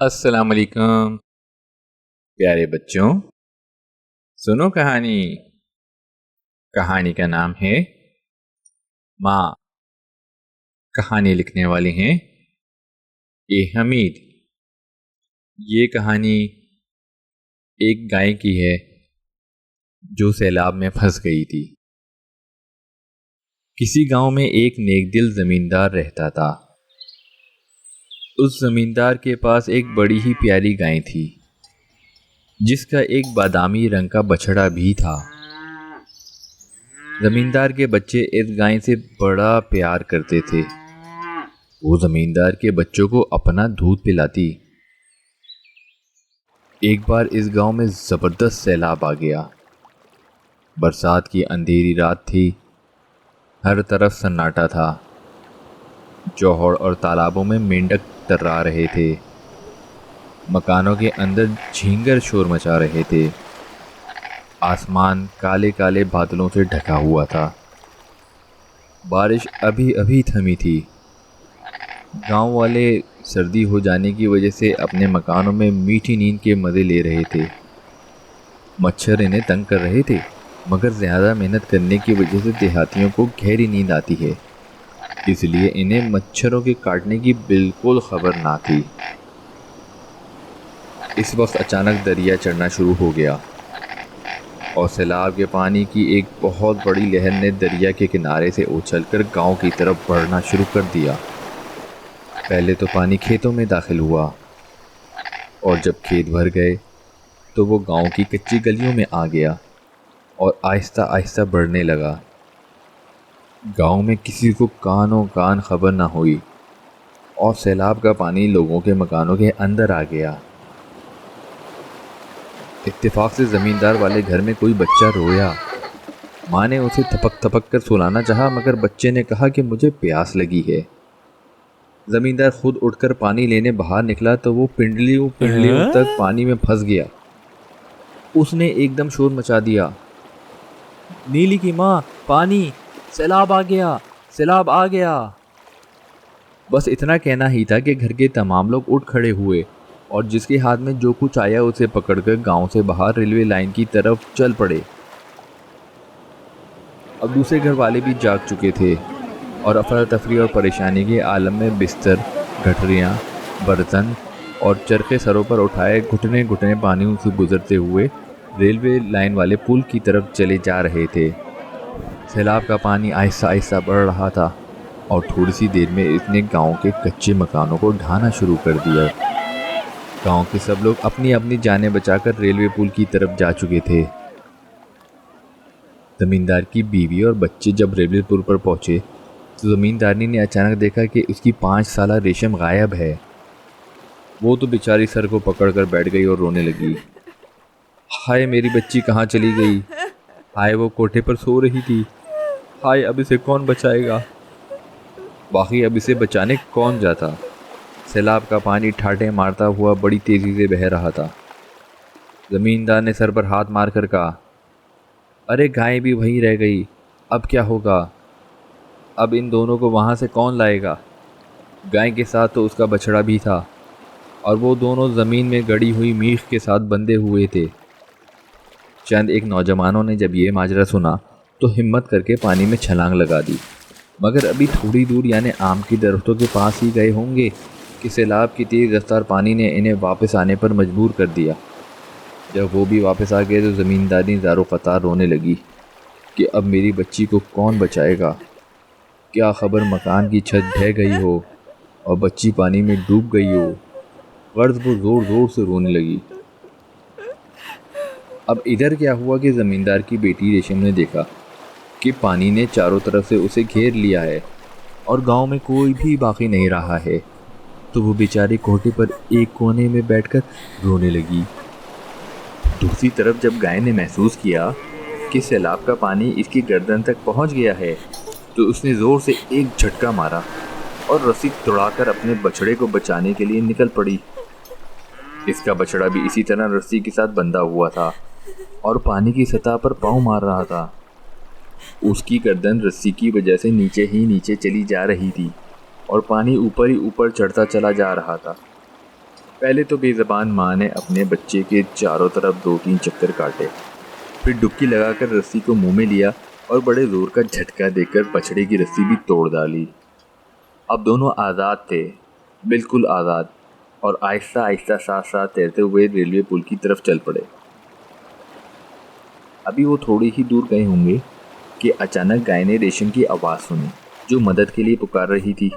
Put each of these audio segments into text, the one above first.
السلام علیکم پیارے بچوں، سنو کہانی کا نام ہے ماں۔ کہانی لکھنے والے ہیں اے حمید۔ یہ کہانی ایک گائے کی ہے جو سیلاب میں پھنس گئی تھی۔ کسی گاؤں میں ایک نیک دل زمیندار رہتا تھا۔ اس زمیندار کے پاس ایک بڑی ہی پیاری گائے تھی جس کا ایک بادامی رنگ کا بچڑا بھی تھا۔ زمیندار کے بچے اس گائے سے بڑا پیار کرتے تھے۔ وہ زمیندار کے بچوں کو اپنا دودھ پلاتی۔ ایک بار اس گاؤں میں زبردست سیلاب آ گیا۔ برسات کی اندھیری رات تھی، ہر طرف سناٹا تھا۔ جوہر اور تالابوں میں مینڈک ترا رہے تھے، مکانوں کے اندر جھینگر شور مچا رہے تھے۔ آسمان کالے کالے بادلوں سے ڈھکا ہوا تھا۔ بارش ابھی ابھی تھمی تھی۔ گاؤں والے سردی ہو جانے کی وجہ سے اپنے مکانوں میں میٹھی نیند کے مزے لے رہے تھے۔ مچھر انہیں تنگ کر رہے تھے، مگر زیادہ محنت کرنے کی وجہ سے دیہاتیوں کو گہری نیند آتی ہے، اس لیے انہیں مچھروں کے کاٹنے کی بالکل خبر نہ تھی۔ اس وقت اچانک دریا چڑھنا شروع ہو گیا اور سیلاب کے پانی کی ایک بہت بڑی لہر نے دریا کے کنارے سے اچھل کر گاؤں کی طرف بڑھنا شروع کر دیا۔ پہلے تو پانی کھیتوں میں داخل ہوا، اور جب کھیت بھر گئے تو وہ گاؤں کی کچی گلیوں میں آ گیا اور آہستہ آہستہ بڑھنے لگا۔ گاؤں میں کسی کو کانوں کان خبر نہ ہوئی اور سیلاب کا پانی لوگوں کے مکانوں کے اندر آ گیا۔ اتفاق سے زمیندار والے گھر میں کوئی بچہ رویا۔ ماں نے اسے تھپک تھپک کر سلانا چاہا، مگر بچے نے کہا کہ مجھے پیاس لگی ہے۔ زمیندار خود اٹھ کر پانی لینے باہر نکلا تو وہ پنڈلیوں تک پانی میں پھنس گیا۔ اس نے ایک دم شور مچا دیا، نیلی کی ماں، پانی، سیلاب آ گیا، سیلاب آ گیا۔ بس اتنا کہنا ہی تھا کہ گھر کے تمام لوگ اٹھ کھڑے ہوئے اور جس کے ہاتھ میں جو کچھ آیا اسے پکڑ کر گاؤں سے باہر ریلوے لائن کی طرف چل پڑے۔ اب دوسرے گھر والے بھی جاگ چکے تھے اور افراتفری اور پریشانی کے عالم میں بستر، گٹھریاں، برتن اور چرخے سروں پر اٹھائے گھٹنے گھٹنے پانیوں سے گزرتے ہوئے ریلوے لائن والے پل کی طرف چلے جا رہے تھے۔ سیلاب کا پانی آہستہ آہستہ بڑھ رہا تھا اور تھوڑی سی دیر میں اس نے گاؤں کے کچے مکانوں کو ڈھانا شروع کر دیا۔ گاؤں کے سب لوگ اپنی اپنی جانیں بچا کر ریلوے پل کی طرف جا چکے تھے۔ زمیندار کی بیوی اور بچے جب ریلوے پل پر پہنچے تو زمیندارنی نے اچانک دیکھا کہ اس کی 5 سالہ ریشم غائب ہے۔ وہ تو بیچاری سر کو پکڑ کر بیٹھ گئی اور رونے لگی۔ ہائے میری بچی کہاں چلی گئی؟ ہائے وہ کوٹھے پر سو رہی تھی۔ ہائے اب اسے کون بچائے گا؟ باقی اب اسے بچانے کون جاتا؟ سیلاب کا پانی ٹھاٹھے مارتا ہوا بڑی تیزی سے بہہ رہا تھا۔ زمیندار نے سر پر ہاتھ مار کر کہا، ارے گائے بھی وہیں رہ گئی، اب کیا ہوگا؟ اب ان دونوں کو وہاں سے کون لائے گا؟ گائے کے ساتھ تو اس کا بچڑا بھی تھا اور وہ دونوں زمین میں گڑی ہوئی میخ کے ساتھ بندھے ہوئے تھے۔ چند ایک نوجوانوں نے جب یہ ماجرا سنا تو ہمت کر کے پانی میں چھلانگ لگا دی، مگر ابھی تھوڑی دور یعنی آم کی درختوں کے پاس ہی گئے ہوں گے کہ سیلاب کی تیز رفتار پانی نے انہیں واپس آنے پر مجبور کر دیا۔ جب وہ بھی واپس آ گئے تو زمینداری زار و قطار رونے لگی کہ اب میری بچی کو کون بچائے گا؟ کیا خبر مکان کی چھت ڈھہ گئی ہو اور بچی پانی میں ڈوب گئی ہو؟ غرض وہ زور زور سے رونے لگی۔ اب ادھر کیا ہوا کہ زمیندار کی بیٹی ریشم نے دیکھا کہ پانی نے چاروں طرف سے اسے گھیر لیا ہے اور گاؤں میں کوئی بھی باقی نہیں رہا ہے، تو وہ بیچاری کوٹھے پر ایک کونے میں بیٹھ کر رونے لگی۔ دوسری طرف جب گائے نے محسوس کیا کہ سیلاب کا پانی اس کی گردن تک پہنچ گیا ہے تو اس نے زور سے ایک جھٹکا مارا اور رسی توڑا کر اپنے بچڑے کو بچانے کے لیے نکل پڑی۔ اس کا بچڑا بھی اسی طرح رسی کے ساتھ بندھا ہوا تھا اور پانی کی سطح پر پاؤں مار رہا تھا۔ اس کی گردن رسی کی وجہ سے نیچے ہی نیچے چلی جا رہی تھی اور پانی اوپر ہی اوپر چڑھتا چلا جا رہا تھا۔ پہلے تو بے زبان ماں نے اپنے بچے کے چاروں طرف 2-3 چکر کاٹے، پھر ڈبکی لگا کر رسی کو منہ میں لیا اور بڑے زور کا جھٹکا دے کر بچڑے کی رسی بھی توڑ ڈالی۔ اب دونوں آزاد تھے، بالکل آزاد، اور آہستہ آہستہ ساتھ ساتھ تیرتے ہوئے ریلوے پل کی طرف چل پڑے۔ ابھی وہ تھوڑی ہی دور گئے ہوں گے کہ اچانک گائے نے ریشم کی آواز سنی جو مدد کے لیے پکار رہی تھی۔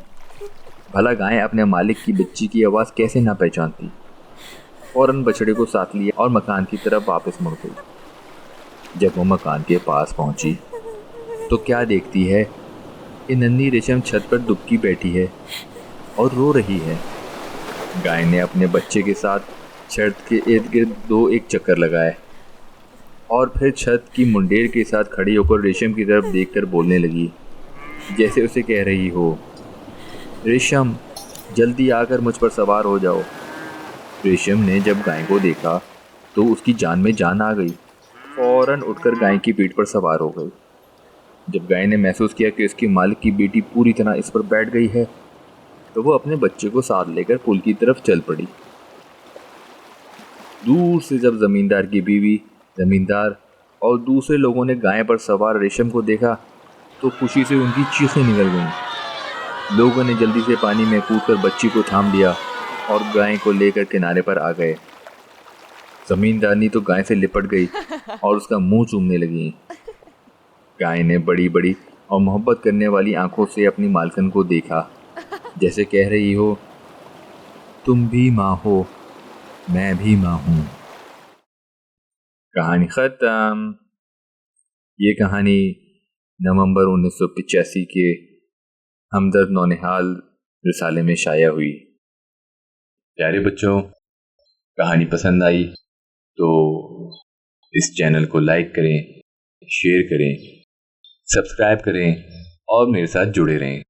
بھلا گائے اپنے مالک کی بچی کی آواز کیسے نہ پہچانتی؟ فوراً بچڑے کو ساتھ لیا اور مکان کی طرف واپس مڑ گئی۔ جب وہ مکان کے پاس پہنچی تو کیا دیکھتی ہے کہ ننھی ریشم چھت پر دبکی بیٹھی ہے اور رو رہی ہے۔ گائے نے اپنے بچے کے ساتھ چھت کے ارد گرد 2-1 چکر لگائے اور پھر چھت کی منڈیر کے ساتھ کھڑی ہو کر ریشم کی طرف دیکھ کر بولنے لگی، جیسے اسے کہہ رہی ہو، ریشم جلدی آ کر مجھ پر سوار ہو جاؤ۔ ریشم نے جب گائے کو دیکھا تو اس کی جان میں جان آ گئی، فوراً اٹھ کر گائے کی پیٹھ پر سوار ہو گئی۔ جب گائے نے محسوس کیا کہ اس کے مالک کی بیٹی پوری طرح اس پر بیٹھ گئی ہے تو وہ اپنے بچے کو ساتھ لے کر پل کی طرف چل پڑی۔ دور سے جب زمیندار کی بیوی، زمیندار اور دوسرے لوگوں نے گائے پر سوار ریشم کو دیکھا تو خوشی سے ان کی چیخیں نکل گئیں۔ لوگوں نے جلدی سے پانی میں کود کر بچی کو تھام لیا اور گائے کو لے کر کنارے پر آ گئے۔ زمیندارنی تو گائے سے لپٹ گئی اور اس کا منہ چومنے لگی۔ گائے نے بڑی بڑی اور محبت کرنے والی آنکھوں سے اپنی مالکن کو دیکھا، جیسے کہہ رہی ہو، تم بھی ماں ہو، میں بھی ماں ہوں۔ کہانی ختم۔ یہ کہانی نومبر 1985 کے ہمدرد نونہال رسالے میں شائع ہوئی۔ پیارے بچوں، کہانی پسند آئی تو اس چینل کو لائک کریں، شیئر کریں، سبسکرائب کریں اور میرے ساتھ جڑے رہیں۔